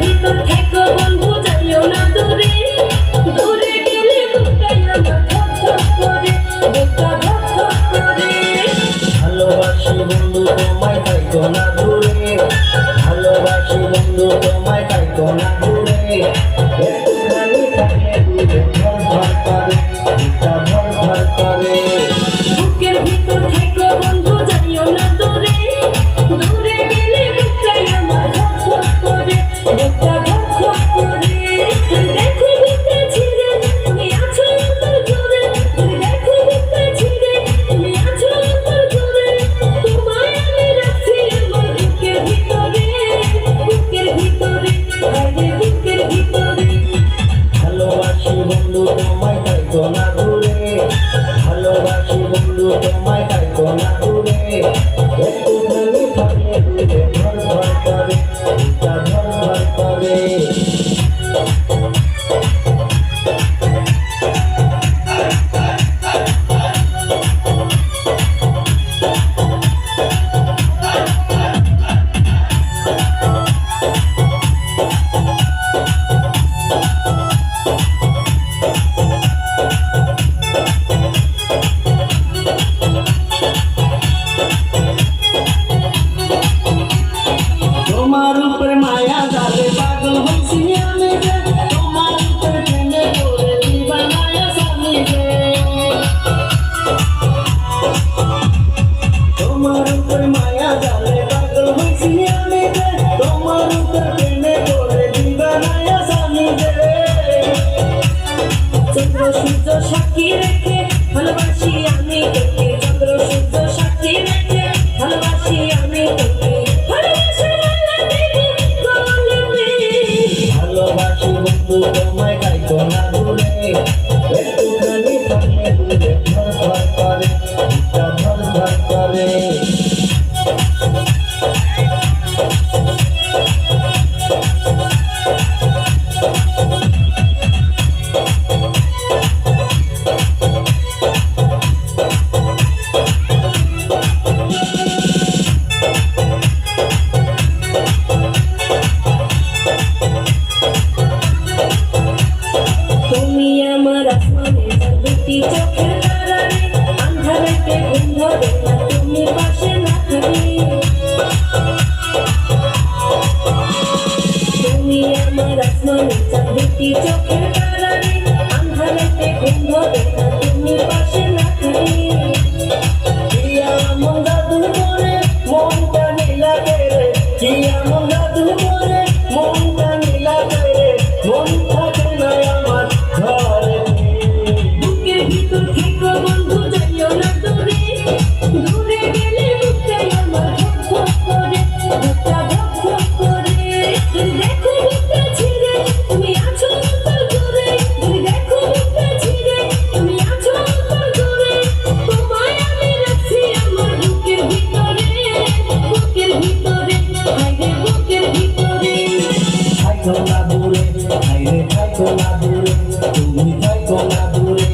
ভিতর থেকো বন্ধু যাইও না দূরে, দূরে গেলে বুকটাই আমার ধক ধক করে, বুকটা ধক ধক করে। ভালোবাসি বন্ধু তোমায় থাইকো না দূরে, ভালোবাসি বন্ধু তোমায় থাইকো না দূরে, একটুখানি থাকলে দূরে ধর ধর করে, বুকটা ধর ধর করে। বুকের ভিতর থেকো বন্ধু যাইও না দূরে, দূরে গেলে বুকটাই আমার ধক ধক করে, বুকটা ধক ধক করে। দেখো বুকটা ছিঁড়ে তুমি আছো অন্তর জুড়ে, দেখো বুকটা ছিঁড়ে তুমি আছো অন্তর জুড়ে, তোমায় আমি রাখছি আমার বুকের ভিতরে, বুকের ভিতরে, আরে বুকের ভিতরে। ভালোবাসি বন্ধু তোমায় থাইকো না দূরে, ভালোবাসি বন্ধু তোমায় থাইকো না দূরে, একটুখানি থাকলে দূরে ধর ধর করে, বুকটা ধর ধর করে। তোমার উপর মায়া জালে পাগল হইছি আমি যে, তোমার উপর প্রেমে পড়ে দিবানায়া স্বামী যে। তোমার উপর মায়া জালে পাগল হইছি আমি যে, তোমার উপর প্রেমে পড়ে দিবানায়া স্বামী যে। চন্দ্র সূর্য সাক্ষী রেখে ভালোবাসি আমি তোকে, চন্দ্র সূর্য সাক্ষী রেখে ভালোবাসি আমি তোকে, ভালোবাসা মালা দেব গলে। ভালোবাসি বন্ধু তোমায় থাইকো না দূরে, একটুখানি থাকলে দূরে ধর ধর করে, বুকটা ধর ধর করে। তুমি আমার আসমানে দুটি চোখের তারা রে, আন্ধারেতে ঘুম ধরে না তুমি পাশে না থাকলে। তুমি আমার আসমানে দুটি চোখের তারা রে, আন্ধারেতে ঘুম ধরে না তুমি পাশে না থাকলে। কি এমন জাদু করে মনটা নীলা করে, কি এমন জাদু করে মনটা নীলা করে, মন থাকে না আমার ঘরে। বুকের ভিতর থেকো বন্ধু যাইও না দূরে, দূরে গেলে বুকটাই আমার ধক ধক করে, বুকটা ধক ধক করে। দেখো বুকটা ছিঁড়ে তুমি আছো অন্তর জুড়ে, দেখো বুকটা ছিঁড়ে তুমি আছো অন্তর জুড়ে, তোমায় আমি রাখছি আমার বুকের ভিতরে, বুকের ভিতরে, আরে বুকের ভিতরে। থাইকো না দূরে, হাইরে থাইকো না দূরে, তুমি থাইকো না দূরে।